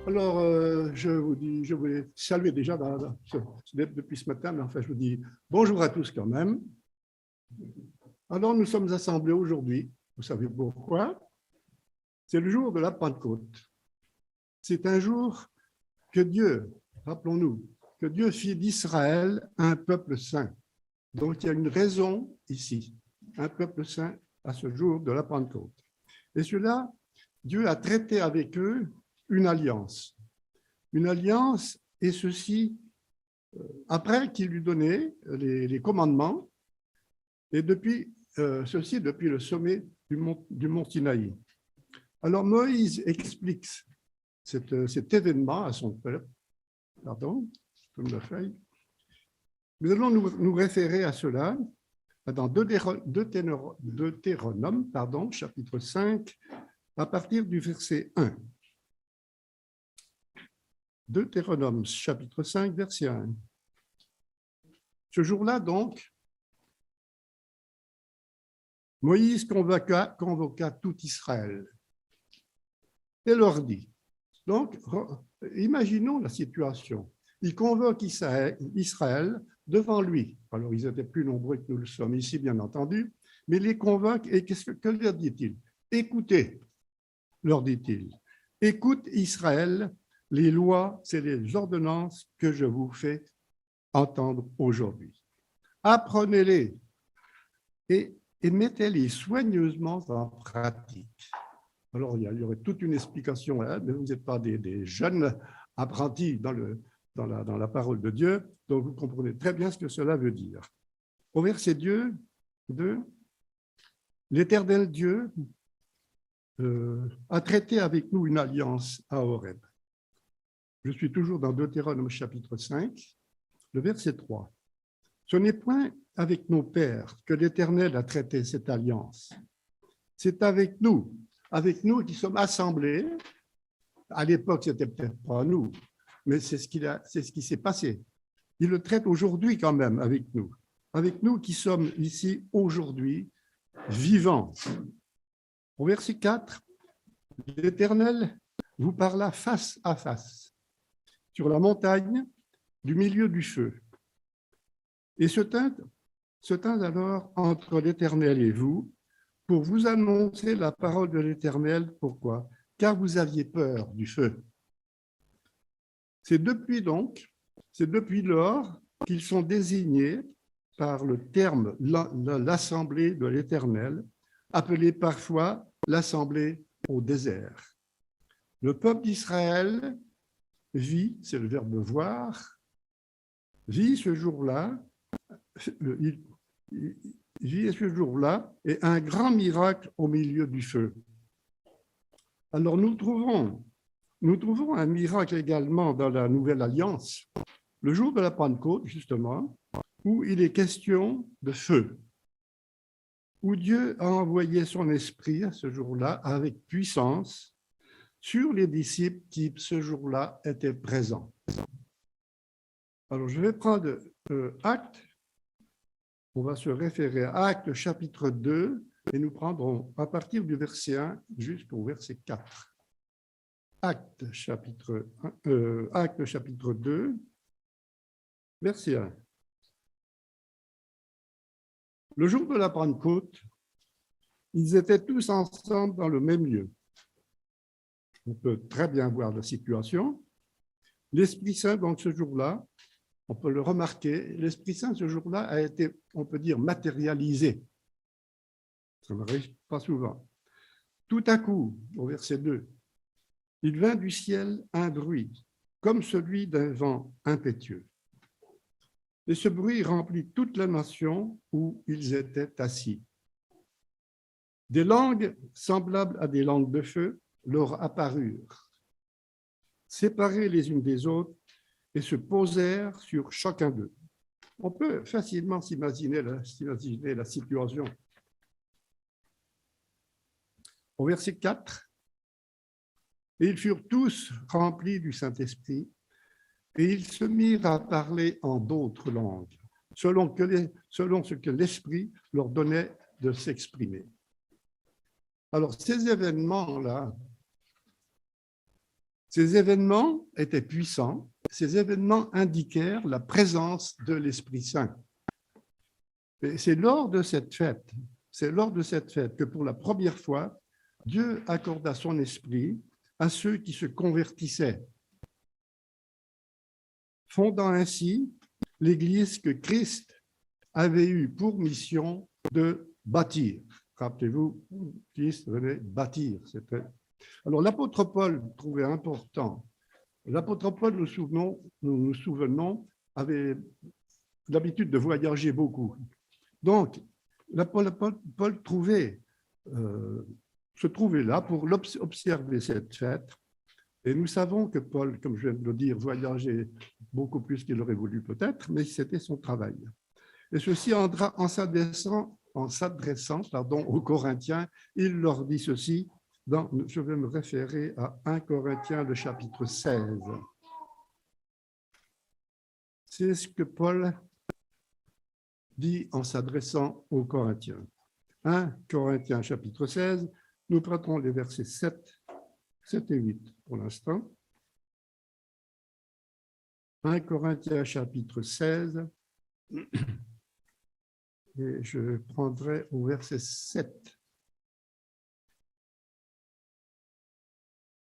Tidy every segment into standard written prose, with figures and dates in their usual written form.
Alors, je voulais saluer déjà depuis ce matin, mais enfin, je vous dis bonjour à tous quand même. Alors, nous sommes assemblés aujourd'hui, vous savez pourquoi? C'est le jour de la Pentecôte. C'est un jour que Dieu, rappelons-nous, que Dieu fit d'Israël un peuple saint. Donc, il y a une raison ici, un peuple saint à ce jour de la Pentecôte. Et cela, Dieu a traité avec eux une alliance. Une alliance, et ceci après qu'il lui donnait les commandements, et ceci depuis le sommet du mont Sinaï. Alors Moïse explique cet événement à son peuple. Pardon, je tourne la feuille. Nous allons nous référer à cela dans Deutéronome, chapitre 5, à partir du verset 1. Deutéronome, chapitre 5, verset 1. Ce jour-là, donc, Moïse convoqua tout Israël et leur dit, donc, imaginons la situation. Il convoque Israël devant lui. Alors, ils étaient plus nombreux que nous le sommes ici, bien entendu, mais il les convoque et que leur dit-il? Écoutez, leur dit-il, écoute Israël, les lois, c'est les ordonnances que je vous fais entendre aujourd'hui. Apprenez-les et mettez-les soigneusement en pratique. Alors, il y aurait toute une explication, hein, mais vous n'êtes pas des jeunes apprentis dans la parole de Dieu, donc vous comprenez très bien ce que cela veut dire. Au verset 2, l'Éternel Dieu a traité avec nous une alliance à Horeb. Je suis toujours dans Deutéronome chapitre 5, le verset 3. Ce n'est point avec nos pères que l'Éternel a traité cette alliance. C'est avec nous qui sommes assemblés. À l'époque, ce n'était peut-être pas nous, mais c'est ce qui s'est passé. Il le traite aujourd'hui quand même avec nous qui sommes ici aujourd'hui, vivants. Au verset 4, l'Éternel vous parla face à face, sur la montagne, du milieu du feu. Et se tint alors entre l'Éternel et vous, pour vous annoncer la parole de l'Éternel. Pourquoi? Car vous aviez peur du feu. C'est depuis lors qu'ils sont désignés par le terme l'Assemblée de l'Éternel, appelée parfois l'Assemblée au désert. Le peuple d'Israël vit, c'est le verbe voir, vit ce jour-là, et un grand miracle au milieu du feu. Alors nous trouvons un miracle également dans la Nouvelle Alliance, le jour de la Pentecôte, justement, où il est question de feu, où Dieu a envoyé son esprit à ce jour-là avec puissance sur les disciples qui, ce jour-là, étaient présents. Alors, je vais prendre Actes. On va se référer à Actes chapitre 2 et nous prendrons à partir du verset 1 jusqu'au verset 4. Actes chapitre 2, verset 1. Le jour de la Pentecôte, ils étaient tous ensemble dans le même lieu. On peut très bien voir la situation. L'Esprit Saint, donc ce jour-là, on peut le remarquer, l'Esprit Saint ce jour-là a été, on peut dire, matérialisé. Ça n'arrive pas souvent. Tout à coup, au verset 2, il vint du ciel un bruit, comme celui d'un vent impétueux. Et ce bruit remplit toute la nation où ils étaient assis. Des langues semblables à des langues de feu leur apparurent, séparées les unes des autres, et se posèrent sur chacun d'eux. On peut facilement s'imaginer la situation. Au verset 4, « Et ils furent tous remplis du Saint-Esprit, et ils se mirent à parler en d'autres langues, selon ce que l'Esprit leur donnait de s'exprimer. » Alors, ces événements-là Ces événements étaient puissants. Ces événements indiquèrent la présence de l'Esprit Saint. Et c'est lors de cette fête que pour la première fois, Dieu accorda son esprit à ceux qui se convertissaient, fondant ainsi l'Église que Christ avait eu pour mission de bâtir. Rappelez-vous, Christ venait bâtir. Alors l'apôtre Paul trouvait important. L'apôtre Paul, nous nous souvenons, avait l'habitude de voyager beaucoup. Donc, Paul se trouvait là pour observer cette fête. Et nous savons que Paul, comme je viens de le dire, voyageait beaucoup plus qu'il aurait voulu peut-être, mais c'était son travail. Et ceci en s'adressant aux Corinthiens, il leur dit ceci, je vais me référer à 1 Corinthiens, le chapitre 16. C'est ce que Paul dit en s'adressant aux Corinthiens. 1 Corinthiens, chapitre 16, nous prendrons les versets 7 et 8 pour l'instant. 1 Corinthiens, chapitre 16, et je prendrai au verset 7.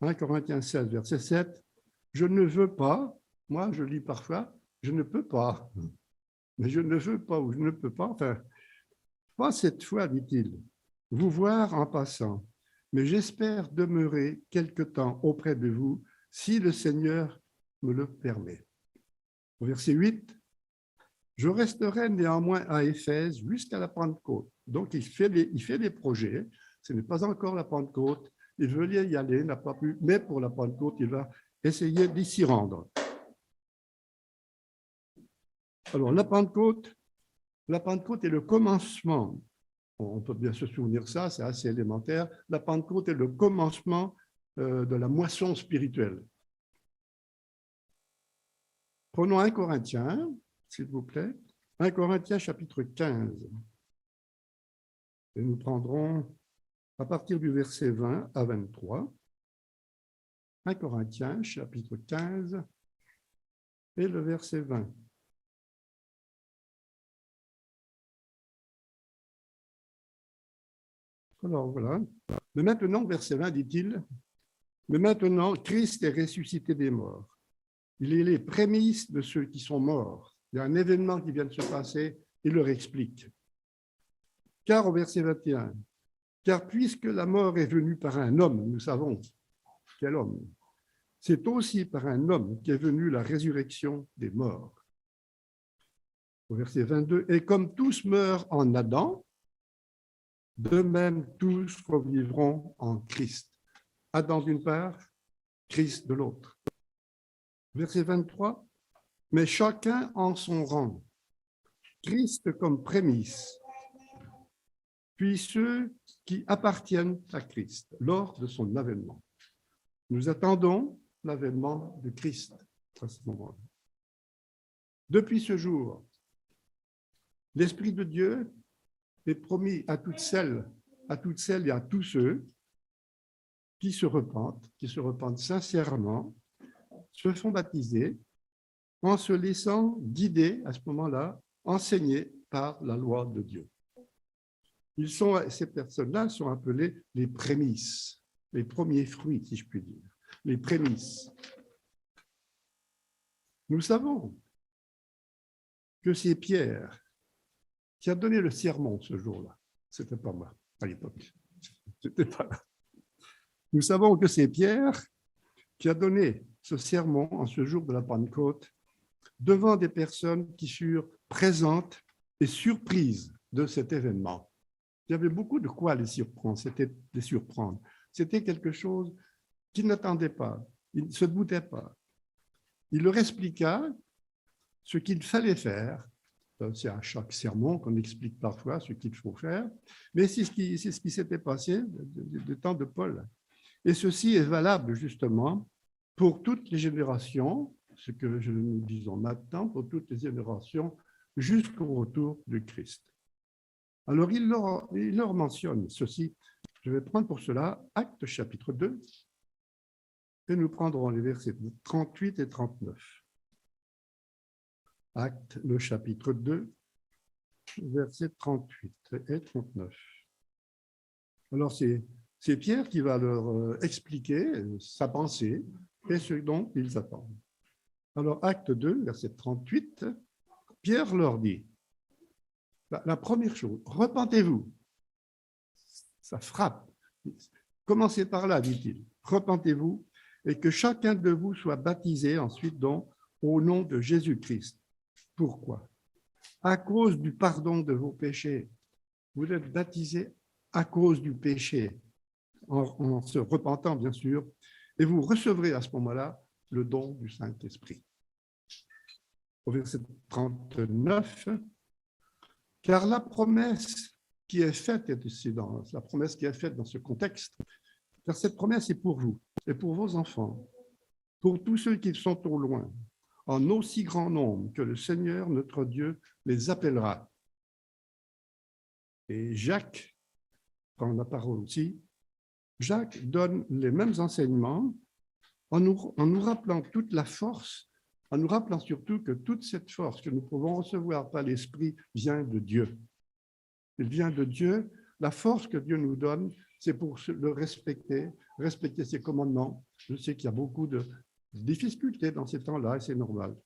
1 Corinthiens 16, verset 7. Je ne veux pas, moi je lis parfois, je ne peux pas, mais je ne veux pas ou je ne peux pas, enfin, pas cette fois, dit-il, vous voir en passant, mais j'espère demeurer quelque temps auprès de vous si le Seigneur me le permet. Au verset 8, je resterai néanmoins à Éphèse jusqu'à la Pentecôte. Donc, il fait des projets. Ce n'est pas encore la Pentecôte. Il veut y aller, n'a pas pu, mais pour la Pentecôte, il va essayer d'y s'y rendre. Alors, la Pentecôte est le commencement. On peut bien se souvenir de ça, c'est assez élémentaire. La Pentecôte est le commencement de la moisson spirituelle. Prenons 1 Corinthiens, s'il vous plaît. 1 Corinthiens, chapitre 15. Et nous prendrons à partir du verset 20 à 23. 1 Corinthiens, chapitre 15, et le verset 20. Alors voilà. Mais maintenant, verset 20, dit-il, mais maintenant, Christ est ressuscité des morts. Il est les prémices de ceux qui sont morts. Il y a un événement qui vient de se passer, il leur explique. Car au verset 21, car puisque la mort est venue par un homme, nous savons quel homme, c'est aussi par un homme qu'est venue la résurrection des morts. Au verset 22, et comme tous meurent en Adam, de même tous revivront en Christ. Adam d'une part, Christ de l'autre. Verset 23, mais chacun en son rang. Christ comme prémisse, puis ceux qui appartiennent à Christ lors de son avènement. Nous attendons l'avènement de Christ à ce moment-là. Depuis ce jour, l'Esprit de Dieu est promis à toutes celles et à tous ceux qui se repentent sincèrement, se font baptiser en se laissant guider à ce moment-là, enseigner par la loi de Dieu. Ces personnes-là sont appelées les prémices, les premiers fruits, si je puis dire, les prémices. Nous savons que c'est Pierre qui a donné le sermon ce jour-là. Ce n'était pas moi à l'époque. J'étais pas là. Nous savons que c'est Pierre qui a donné ce sermon en ce jour de la Pentecôte devant des personnes qui furent présentes et surprises de cet événement. Il y avait beaucoup de quoi les surprendre. C'était quelque chose qu'ils n'attendaient pas. Ils ne se doutaient pas. Il leur expliqua ce qu'il fallait faire. C'est à chaque sermon qu'on explique parfois ce qu'il faut faire, mais c'est ce qui s'était passé du temps de Paul. Et ceci est valable justement pour toutes les générations, ce que nous disons maintenant, pour toutes les générations jusqu'au retour de Christ. Alors, il leur mentionne ceci. Je vais prendre pour cela Actes chapitre 2. et nous prendrons les versets 38 et 39. Actes, le chapitre 2, versets 38 et 39. Alors, c'est Pierre qui va leur expliquer sa pensée et ce dont ils attendent. Alors, acte 2, verset 38, Pierre leur dit, la première chose, repentez-vous. Ça frappe. Commencez par là, dit-il. Repentez-vous et que chacun de vous soit baptisé ensuite donc au nom de Jésus-Christ. Pourquoi? À cause du pardon de vos péchés. Vous êtes baptisés à cause du péché, en se repentant, bien sûr, et vous recevrez à ce moment-là le don du Saint-Esprit. Au verset 39, car la promesse qui est faite, la promesse qui est faite dans ce contexte, car cette promesse est pour vous et pour vos enfants, pour tous ceux qui sont au loin, en aussi grand nombre que le Seigneur, notre Dieu, les appellera. Et Jacques prend la parole aussi. Jacques donne les mêmes enseignements en nous rappelant toute la force, en nous rappelant surtout que toute cette force que nous pouvons recevoir par l'Esprit vient de Dieu. Elle vient de Dieu. La force que Dieu nous donne, c'est pour le respecter ses commandements. Je sais qu'il y a beaucoup de difficultés dans ces temps-là et c'est normal.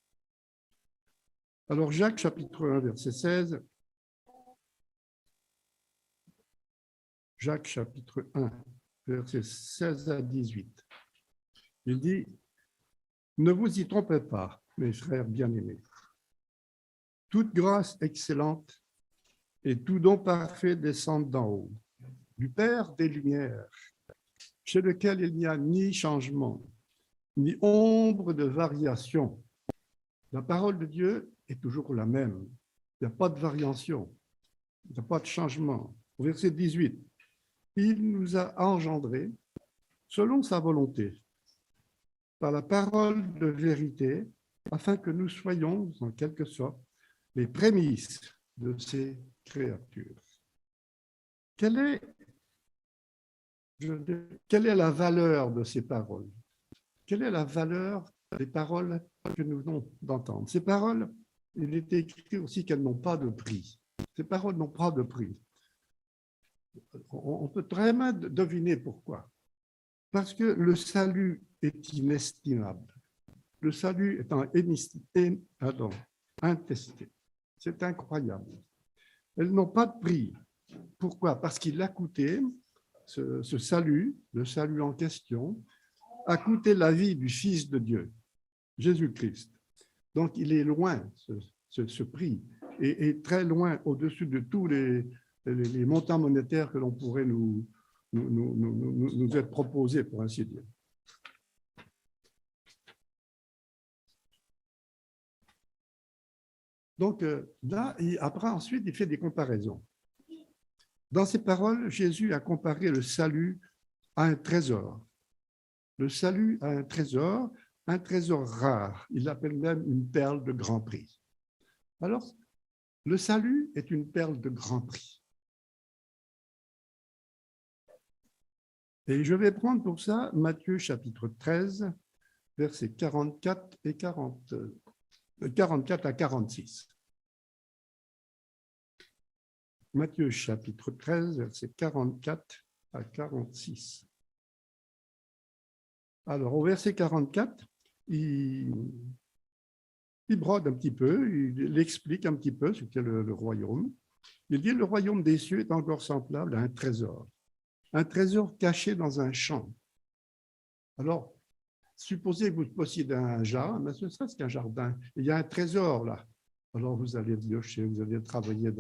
Alors Jacques, chapitre 1, verset 16. Jacques, chapitre 1, versets 16 à 18. Il dit, « Ne vous y trompez pas, mes frères bien-aimés. Toute grâce excellente et tout don parfait descendent d'en haut, du Père des Lumières, chez lequel il n'y a ni changement, ni ombre de variation. La parole de Dieu est toujours la même. Il n'y a pas de variation, il n'y a pas de changement. » Au verset 18, « Il nous a engendrés selon sa volonté, par la parole de vérité, afin que nous soyons, en quelque sorte, les prémices de ces créatures. » Quelle est la valeur de ces paroles? Quelle est la valeur des paroles que nous venons d'entendre? Ces paroles, il est écrit aussi qu'elles n'ont pas de prix. Ces paroles n'ont pas de prix. On peut très mal deviner pourquoi. Parce que le salut est inestimable. Le salut est intesté. C'est incroyable. Elles n'ont pas de prix. Pourquoi? Parce qu'il a coûté, ce salut, le salut en question, a coûté la vie du Fils de Dieu, Jésus-Christ. Donc, il est loin, ce prix, et très loin au-dessus de tous les montants monétaires que l'on pourrait nous être proposés, pour ainsi dire. Donc, là, ensuite, il fait des comparaisons. Dans ses paroles, Jésus a comparé le salut à un trésor. Le salut à un trésor rare. Il l'appelle même une perle de grand prix. Alors, le salut est une perle de grand prix. Et je vais prendre pour ça Matthieu chapitre 13, versets 44 à 46. Matthieu chapitre 13, versets 44 à 46. Alors, au verset 44, il brode un petit peu, il explique un petit peu ce qu'est le royaume. Il dit, le royaume des cieux est encore semblable à un trésor caché dans un champ. Alors, supposez que vous possédez un jardin, mais ce serait qu'un jardin. Il y a un trésor là. Alors, vous allez piocher, vous allez travailler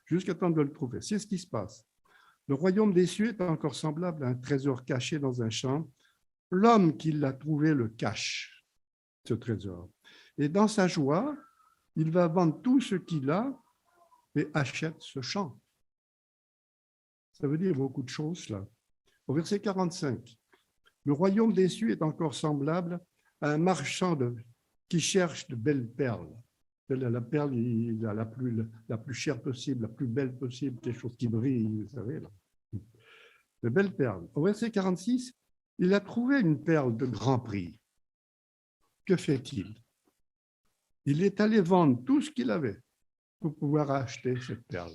jusqu'à temps de le trouver. C'est ce qui se passe. Le royaume des cieux est encore semblable à un trésor caché dans un champ. L'homme qui l'a trouvé le cache, ce trésor. Et dans sa joie, il va vendre tout ce qu'il a et achète ce champ. Ça veut dire beaucoup de choses là. Au verset 45, le royaume des cieux est encore semblable à un marchand qui cherche de belles perles. La perle la plus chère possible, la plus belle possible, quelque chose qui brille, vous savez. Là. De belles perles. Au verset 46, Il a trouvé une perle de grand prix. Que fait-il? Il est allé vendre tout ce qu'il avait pour pouvoir acheter cette perle.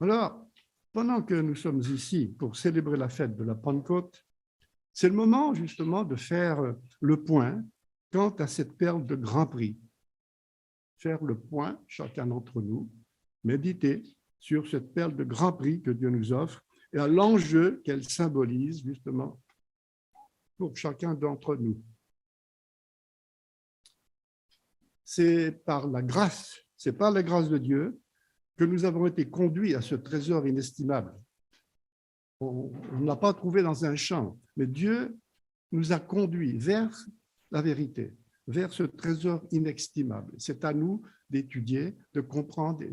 Alors, pendant que nous sommes ici pour célébrer la fête de la Pentecôte, c'est le moment justement de faire le point quant à cette perle de grand prix. Faire le point, chacun d'entre nous, méditer sur cette perle de grand prix que Dieu nous offre et à l'enjeu qu'elle symbolise justement pour chacun d'entre nous. C'est par la grâce de Dieu que nous avons été conduits à ce trésor inestimable. On ne l'a pas trouvé dans un champ, mais Dieu nous a conduits vers la vérité, vers ce trésor inestimable. C'est à nous d'étudier, de comprendre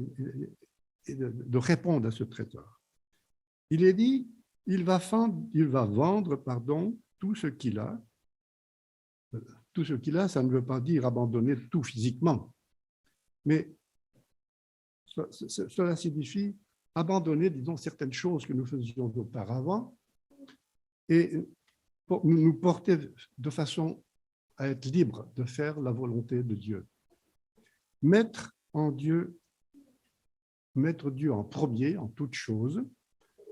et de répondre à ce trésor. Il est dit, il va vendre tout ce qu'il a. Tout ce qu'il a, ça ne veut pas dire abandonner tout physiquement, mais cela signifie abandonner, disons, certaines choses que nous faisions auparavant et nous porter de façon à être libres de faire la volonté de Dieu. Mettre Dieu en premier, en toutes choses,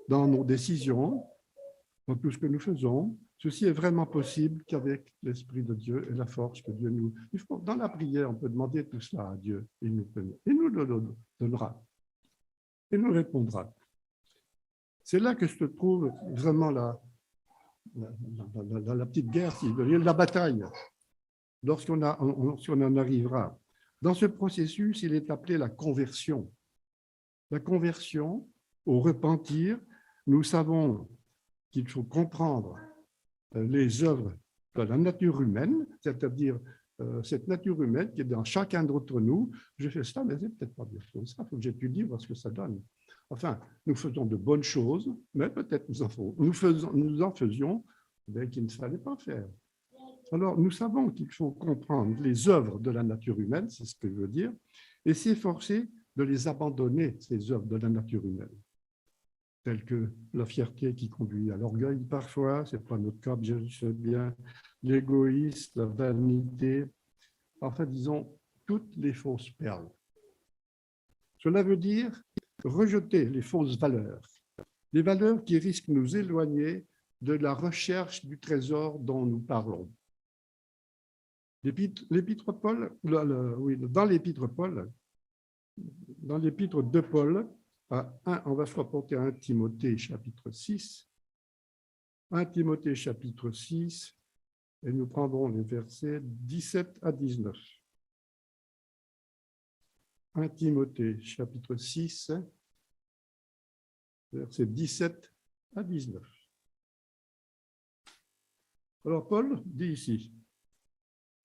dans nos décisions, dans tout ce que nous faisons. Ceci est vraiment possible qu'avec l'Esprit de Dieu et la force que Dieu nous... Dans la prière, on peut demander tout cela à Dieu. Il nous le donnera. Il nous répondra. C'est là que se trouve vraiment la petite guerre, la bataille, lorsqu'on en arrivera. Dans ce processus, il est appelé la conversion. La conversion au repentir, nous savons qu'il faut comprendre les œuvres de la nature humaine, c'est-à-dire cette nature humaine qui est dans chacun d'entre nous. Je fais ça, mais c'est peut-être pas bien comme ça, il faut que j'étudie, voir ce que ça donne. Enfin, nous faisons de bonnes choses, mais peut-être nous en faisions qu'il ne fallait pas faire. Alors, nous savons qu'il faut comprendre les œuvres de la nature humaine, c'est ce que je veux dire, et s'efforcer de les abandonner, ces œuvres de la nature humaine, telles que la fierté qui conduit à l'orgueil parfois, ce n'est pas notre cas, je sais bien, l'égoïsme, la vanité, enfin, disons, toutes les fausses perles. Cela veut dire rejeter les fausses valeurs, les valeurs qui risquent de nous éloigner de la recherche du trésor dont nous parlons. L'épître Paul, dans l'épître de Paul, on va se rapporter à 1 Timothée chapitre 6. 1 Timothée chapitre 6, et nous prendrons les versets 17 à 19. 1 Timothée chapitre 6, versets 17 à 19. Alors Paul dit ici,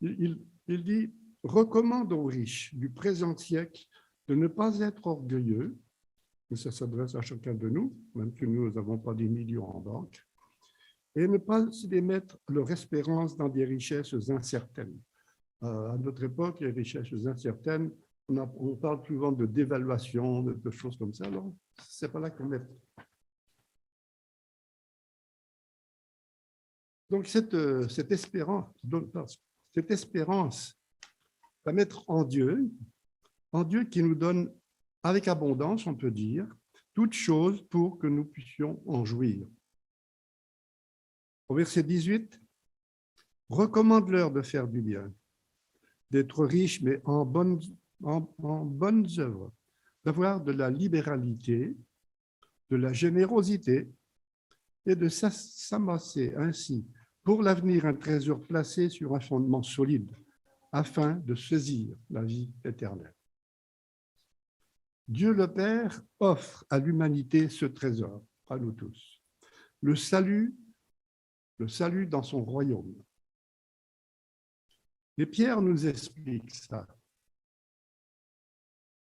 il dit « Recommande aux riches du présent siècle de ne pas être orgueilleux », et ça s'adresse à chacun de nous, même si nous n'avons pas des millions en banque, et ne pas les mettre leur espérance dans des richesses incertaines. À notre époque, les richesses incertaines, on parle souvent de dévaluation, de choses comme ça, alors ce n'est pas là qu'on est. Donc cette espérance va mettre en Dieu qui nous donne avec abondance, on peut dire, toutes choses pour que nous puissions en jouir. Au verset 18, recommande-leur de faire du bien, d'être riches, mais en bonnes œuvres, d'avoir de la libéralité, de la générosité et de s'amasser ainsi pour l'avenir un trésor placé sur un fondement solide afin de saisir la vie éternelle. Dieu le Père offre à l'humanité ce trésor, à nous tous, le salut dans son royaume. Et Pierre nous explique ça.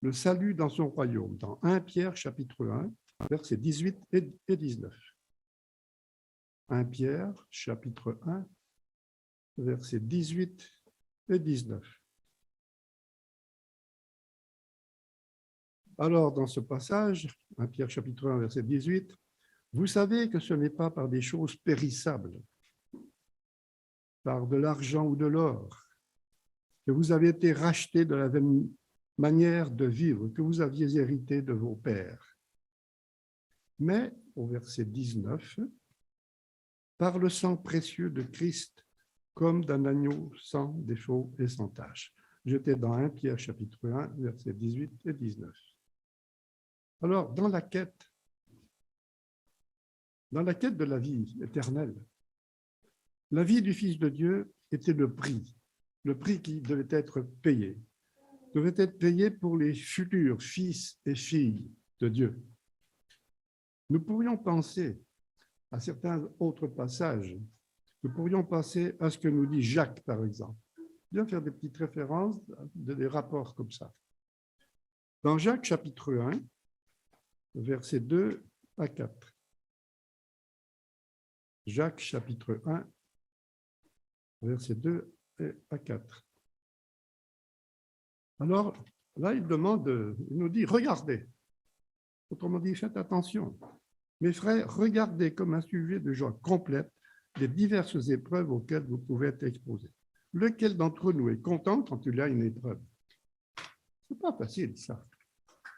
Le salut dans son royaume, dans 1 Pierre chapitre 1, versets 18 et 19. 1 Pierre chapitre 1, versets 18 et 19. Alors, dans ce passage, 1 Pierre chapitre 1, verset 18, Vous savez que ce n'est pas par des choses périssables, par de l'argent ou de l'or, que vous avez été rachetés de la manière de vivre que vous aviez hérité de vos pères. Mais, au verset 19, par le sang précieux de Christ, comme d'un agneau sans défaut et sans tache. J'étais dans 1 Pierre chapitre 1, versets 18 et 19. Alors, dans la quête de la vie éternelle, la vie du Fils de Dieu était le prix qui devait être payé pour les futurs fils et filles de Dieu. Nous pourrions penser à certains autres passages, nous pourrions penser à ce que nous dit Jacques, par exemple. Bien faire des petites références, des rapports comme ça. Dans Jacques chapitre 1, versets 2 à 4. Jacques chapitre 1, versets 2 à 4. Alors, là, il nous dit, regardez. Autrement dit, faites attention. Mes frères, regardez comme un sujet de joie complète les diverses épreuves auxquelles vous pouvez être exposés. Lequel d'entre nous est content quand il a une épreuve? Ce n'est pas facile, ça.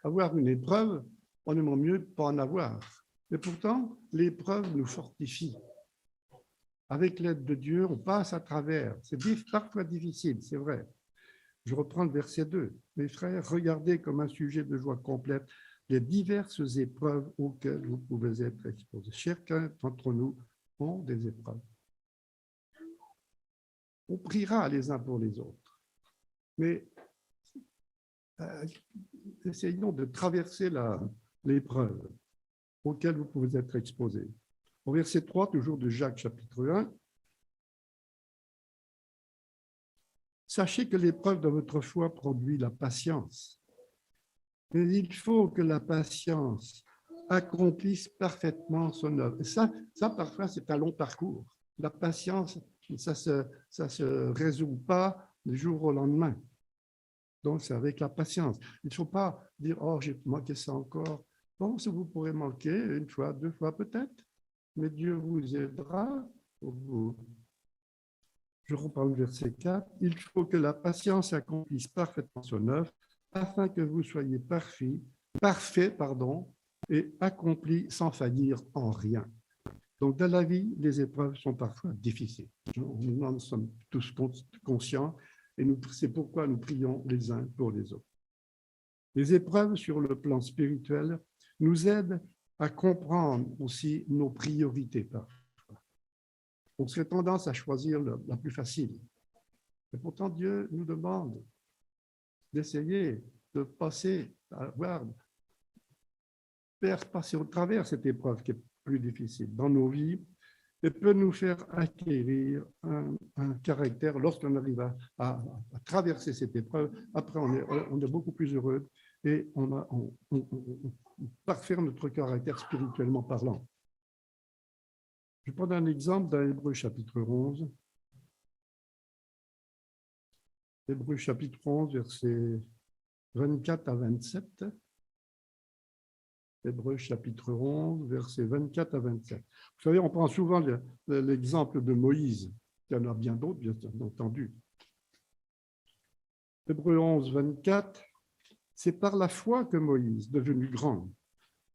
Avoir une épreuve, on aimerait mieux ne pas en avoir. Mais pourtant, l'épreuve nous fortifie. Avec l'aide de Dieu, on passe à travers. C'est parfois difficile, c'est vrai. Je reprends le verset 2. Mes frères, regardez comme un sujet de joie complète les diverses épreuves auxquelles vous pouvez être exposés. Chacun d'entre nous ont des épreuves. On priera les uns pour les autres. Mais essayons de traverser l'épreuve auquel vous pouvez être exposés. Au verset 3, toujours de Jacques chapitre 1, sachez que l'épreuve de votre foi produit la patience. Mais il faut que la patience accomplisse parfaitement son œuvre. Et ça parfois, c'est un long parcours. La patience, ça se résout pas du jour au lendemain. Donc, c'est avec la patience. Il ne faut pas dire, oh, j'ai manqué ça encore. Bon, si vous pourrez manquer une fois, deux fois peut-être, mais Dieu vous aidera. Je reprends le verset 4. Il faut que la patience accomplisse parfaitement son œuvre, afin que vous soyez parfait, et accompli sans faillir en rien. Donc, dans la vie, les épreuves sont parfois difficiles. Nous en sommes tous conscients et c'est pourquoi nous prions les uns pour les autres. Les épreuves sur le plan spirituel nous aident à comprendre aussi nos priorités parfois. On serait tendance à choisir la plus facile. Et pourtant, Dieu nous demande d'essayer de passer au travers cette épreuve qui est plus difficile dans nos vies et peut nous faire acquérir un caractère lorsqu'on arrive à traverser cette épreuve. Après, on est beaucoup plus heureux et on parfaire notre caractère spirituellement parlant. Je prends un exemple dans Hébreux chapitre 11. Hébreux chapitre 11, versets 24 à 27. Hébreux chapitre 11, versets 24 à 27. Vous savez, on prend souvent l'exemple de Moïse. Il y en a bien d'autres, bien entendu. Hébreux 11, 24. C'est par la foi que Moïse, devenu grand,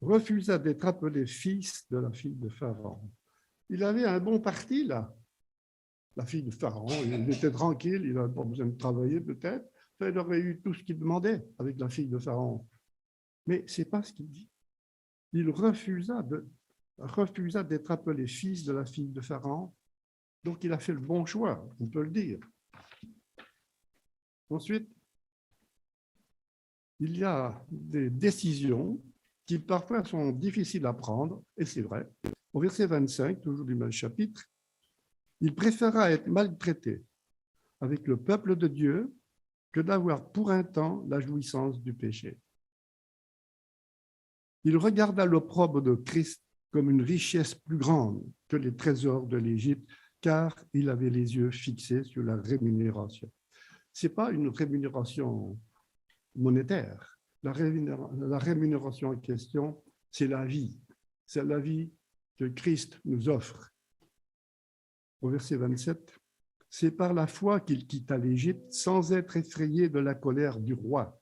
refusa d'être appelé fils de la fille de Pharaon. Il avait un bon parti, là. La fille de Pharaon, il était tranquille, il n'avait pas besoin de travailler peut-être. Il aurait eu tout ce qu'il demandait avec la fille de Pharaon. Mais ce n'est pas ce qu'il dit. Il refusa d'être appelé fils de la fille de Pharaon. Donc, il a fait le bon choix, on peut le dire. Ensuite, il y a des décisions qui parfois sont difficiles à prendre, et c'est vrai. Au verset 25, toujours du même chapitre, il préféra être maltraité avec le peuple de Dieu que d'avoir pour un temps la jouissance du péché. Il regarda l'opprobre de Christ comme une richesse plus grande que les trésors de l'Égypte, car il avait les yeux fixés sur la rémunération. Ce n'est pas une rémunération monétaire. La rémunération en question, c'est la vie. C'est la vie que Christ nous offre. Au verset 27, c'est par la foi qu'il quitta l'Égypte sans être effrayé de la colère du roi,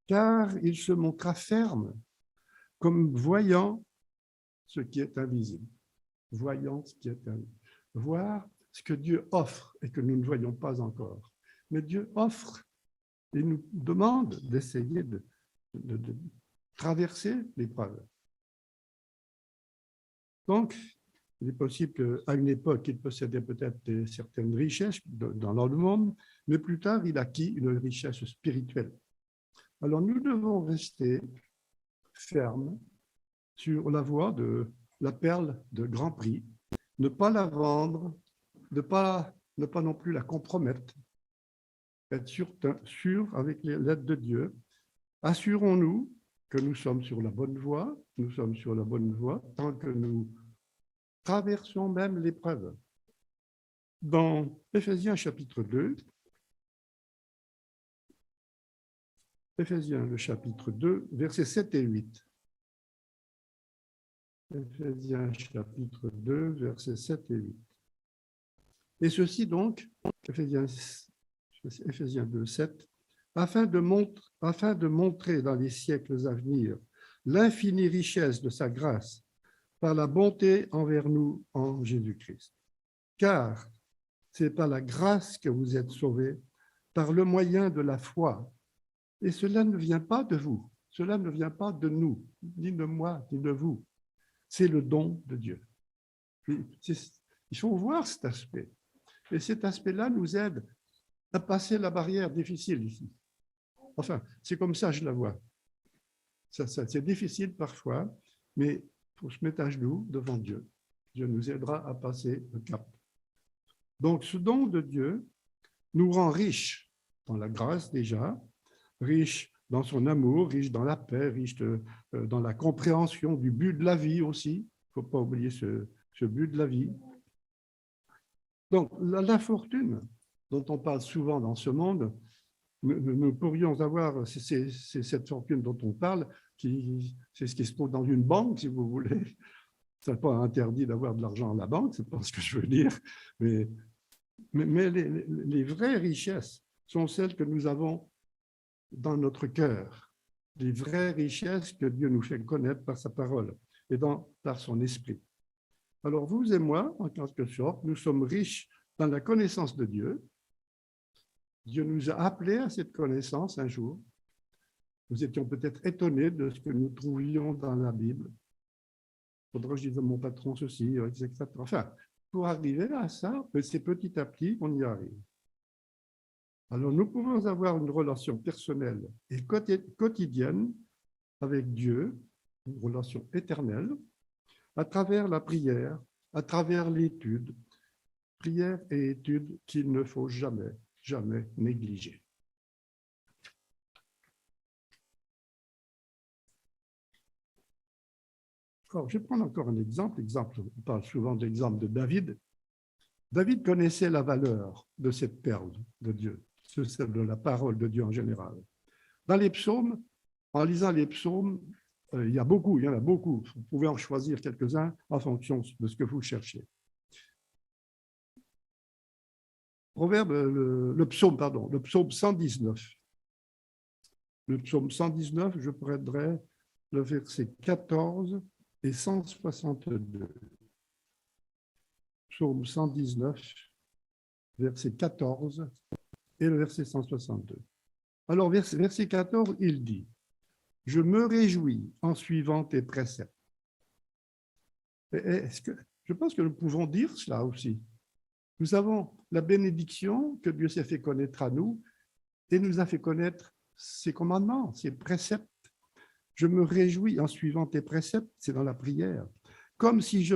car il se montra ferme, comme voyant ce qui est invisible. Voyant ce qui est invisible. Voir ce que Dieu offre et que nous ne voyons pas encore. Mais Dieu offre et nous demande d'essayer de traverser l'épreuve. Donc, il est possible qu'à une époque, il possédait peut-être certaines richesses dans le monde, mais plus tard, il acquit une richesse spirituelle. Alors, nous devons rester fermes sur la voie de la perle de grand prix, ne pas la vendre, ne pas non plus la compromettre, être sûr avec l'aide de Dieu. Assurons-nous que nous sommes sur la bonne voie, tant que nous traversons même l'épreuve. Dans Éphésiens chapitre 2, Éphésiens le chapitre 2, versets 7 et 8. Éphésiens chapitre 2, versets 7 et 8. Et ceci donc, Éphésiens 2, 7, afin de montrer dans les siècles à venir l'infinie richesse de sa grâce par la bonté envers nous en Jésus-Christ. Car c'est par la grâce que vous êtes sauvés, par le moyen de la foi. Et cela ne vient pas de vous, cela ne vient pas de nous, ni de moi, ni de vous. C'est le don de Dieu. Il faut voir cet aspect. Et cet aspect-là nous aide à passer la barrière difficile ici. Enfin, c'est comme ça que je la vois. C'est difficile parfois, mais il faut se mettre à genoux devant Dieu. Dieu nous aidera à passer le cap. Donc, ce don de Dieu nous rend riches dans la grâce déjà, riches dans son amour, riches dans la paix, riches dans la compréhension du but de la vie aussi. Il ne faut pas oublier ce but de la vie. Donc, la fortune dont on parle souvent dans ce monde, nous pourrions avoir, c'est cette fortune dont on parle, c'est ce qui se trouve dans une banque, si vous voulez. Ça n'est pas interdit d'avoir de l'argent à la banque, c'est pas ce que je veux dire, mais les vraies richesses sont celles que nous avons dans notre cœur, les vraies richesses que Dieu nous fait connaître par sa parole et par son esprit. Alors vous et moi, en quelque sorte, nous sommes riches dans la connaissance de Dieu. Dieu nous a appelés à cette connaissance un jour. Nous étions peut-être étonnés de ce que nous trouvions dans la Bible. Faudra que je dise à mon patron ceci, etc. Enfin, pour arriver à ça, c'est petit à petit qu'on y arrive. Alors, nous pouvons avoir une relation personnelle et quotidienne avec Dieu, une relation éternelle, à travers la prière, à travers l'étude, prière et étude qu'il ne faut jamais négliger. Alors, je vais prendre encore un exemple. On parle souvent d'exemple de David. David connaissait la valeur de cette perle de Dieu, celle de la parole de Dieu en général. Dans les psaumes, en lisant les psaumes, il y en a beaucoup. Vous pouvez en choisir quelques-uns en fonction de ce que vous cherchez. Le psaume 119. Le psaume 119, je prendrai le verset 14 et 162. Psaume 119, verset 14 et le verset 162. Alors, verset 14, il dit « Je me réjouis en suivant tes préceptes. » Je pense que nous pouvons dire cela aussi. Nous avons la bénédiction que Dieu s'est fait connaître à nous et nous a fait connaître ses commandements, ses préceptes. Je me réjouis en suivant tes préceptes, c'est dans la prière, comme si je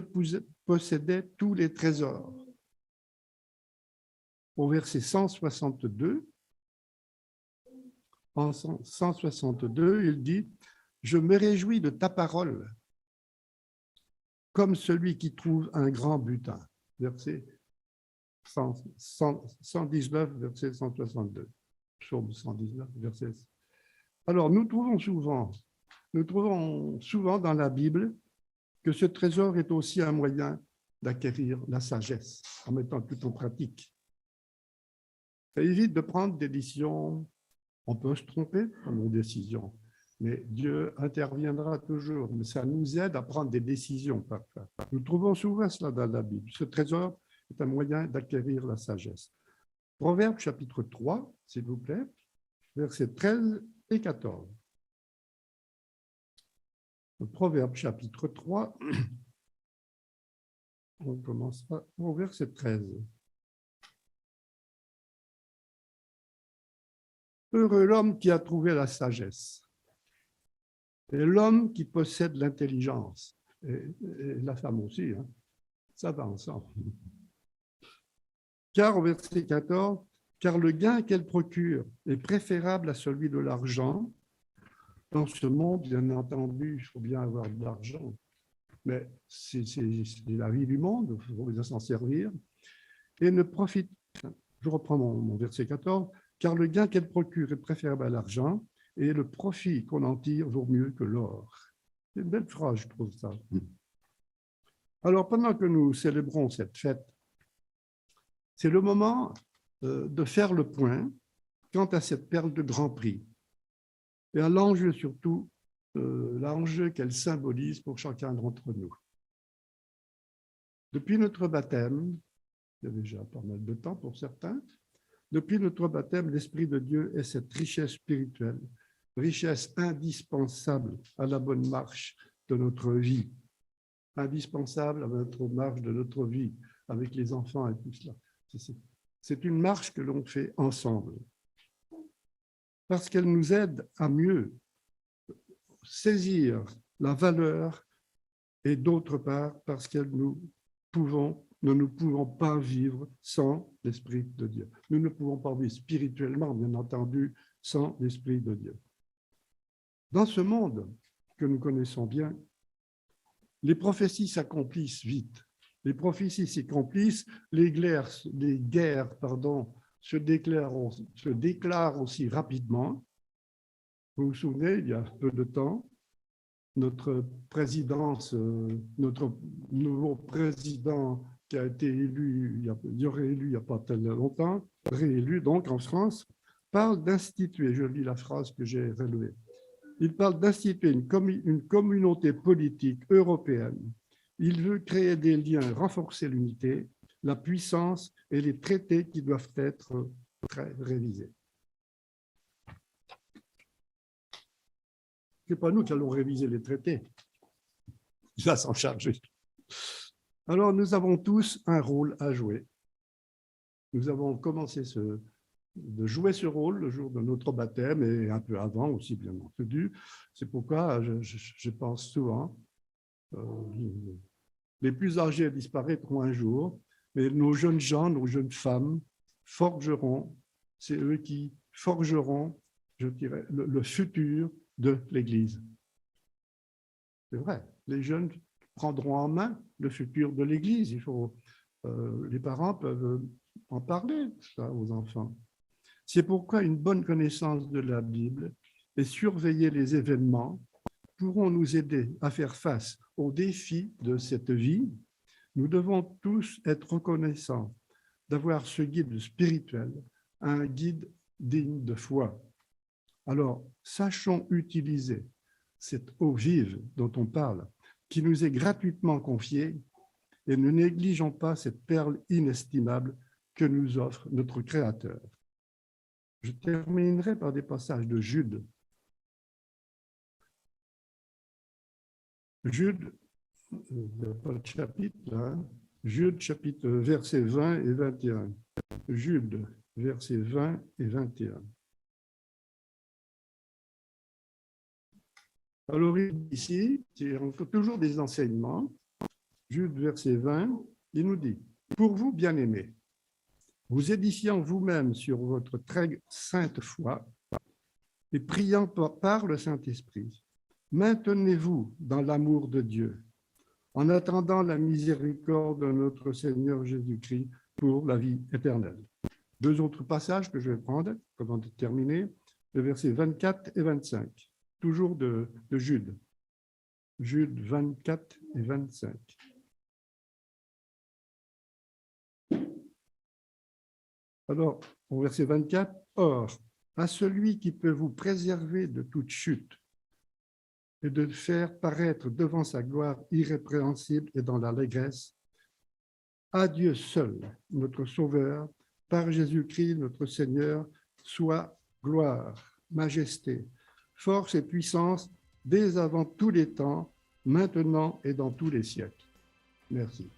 possédais tous les trésors. Au verset 162, en 162, il dit « Je me réjouis de ta parole, comme celui qui trouve un grand butin. » Verset 119, verset 162. Psaume 119, verset. Alors, nous trouvons souvent dans la Bible que ce trésor est aussi un moyen d'acquérir la sagesse en mettant tout en pratique. Ça évite de prendre des décisions. On peut se tromper dans nos décisions, mais Dieu interviendra toujours. Mais ça nous aide à prendre des décisions parfois. Nous trouvons souvent cela dans la Bible. Ce trésor est un moyen d'acquérir la sagesse. Proverbe chapitre 3, s'il vous plaît, versets 13 et 14. Le Proverbe chapitre 3, on commencera au verset 13. Heureux l'homme qui a trouvé la sagesse, et l'homme qui possède l'intelligence, et la femme aussi, hein. Ça va ensemble. Car, au verset 14, car le gain qu'elle procure est préférable à celui de l'argent. Dans ce monde, bien entendu, il faut bien avoir de l'argent, mais c'est la vie du monde, il faut bien s'en servir. Et ne profite, je reprends mon verset 14, car le gain qu'elle procure est préférable à l'argent, et le profit qu'on en tire vaut mieux que l'or. C'est une belle phrase, je trouve ça. Alors, pendant que nous célébrons cette fête, c'est le moment de faire le point quant à cette perle de grand prix et à l'enjeu surtout, l'enjeu qu'elle symbolise pour chacun d'entre nous. Depuis notre baptême, il y a déjà pas mal de temps pour certains, depuis notre baptême, l'Esprit de Dieu est cette richesse spirituelle, richesse indispensable à la bonne marche de notre vie, indispensable à notre marche de notre vie avec les enfants et tout cela. C'est une marche que l'on fait ensemble parce qu'elle nous aide à mieux saisir la valeur et d'autre part parce que nous ne pouvons pas vivre sans l'Esprit de Dieu. Nous ne pouvons pas vivre spirituellement, bien entendu, sans l'Esprit de Dieu. Dans ce monde que nous connaissons bien, les prophéties s'accomplissent vite. Les prophéties s'accomplissent, les guerres se déclarent aussi rapidement. Vous vous souvenez, il y a peu de temps, notre nouveau président qui a été élu, il n'y a pas tellement longtemps, réélu donc en France, parle d'instituer, je lis la phrase que j'ai relevée, il parle d'instituer une communauté politique européenne. Il veut créer des liens, renforcer l'unité, la puissance et les traités qui doivent être révisés. Ce n'est pas nous qui allons réviser les traités. Il va s'en charger. Alors, nous avons tous un rôle à jouer. Nous avons commencé de jouer ce rôle le jour de notre baptême et un peu avant aussi, bien entendu. C'est pourquoi je pense souvent, les plus âgés disparaîtront un jour, mais nos jeunes gens, nos jeunes femmes forgeront, c'est eux qui forgeront, je dirais, le futur de l'Église. C'est vrai, les jeunes prendront en main le futur de l'Église. Les parents peuvent en parler ça, aux enfants. C'est pourquoi une bonne connaissance de la Bible et surveiller les événements pourront nous aider à faire face aux défis de cette vie. Nous devons tous être reconnaissants d'avoir ce guide spirituel, un guide digne de foi. Alors, sachons utiliser cette eau vive dont on parle, qui nous est gratuitement confiée, et ne négligeons pas cette perle inestimable que nous offre notre Créateur. Je terminerai par des passages de Jude. Jude, il n'y a pas de chapitre là, Jude chapitre versets 20 et 21. Jude, versets 20 et 21. Alors ici, c'est toujours des enseignements. Jude, verset 20, il nous dit, « Pour vous, bien-aimés, vous édifiant vous-même sur votre très sainte foi et priant par le Saint-Esprit, maintenez-vous dans l'amour de Dieu, en attendant la miséricorde de notre Seigneur Jésus-Christ pour la vie éternelle. » Deux autres passages que je vais prendre avant de terminer, les versets 24 et 25, toujours de Jude. Jude 24 et 25. Alors, au verset 24, « Or, à celui qui peut vous préserver de toute chute et de faire paraître devant sa gloire irrépréhensible et dans l'allégresse, à Dieu seul, notre Sauveur, par Jésus-Christ, notre Seigneur, soit gloire, majesté, force et puissance dès avant tous les temps, maintenant et dans tous les siècles. » Merci.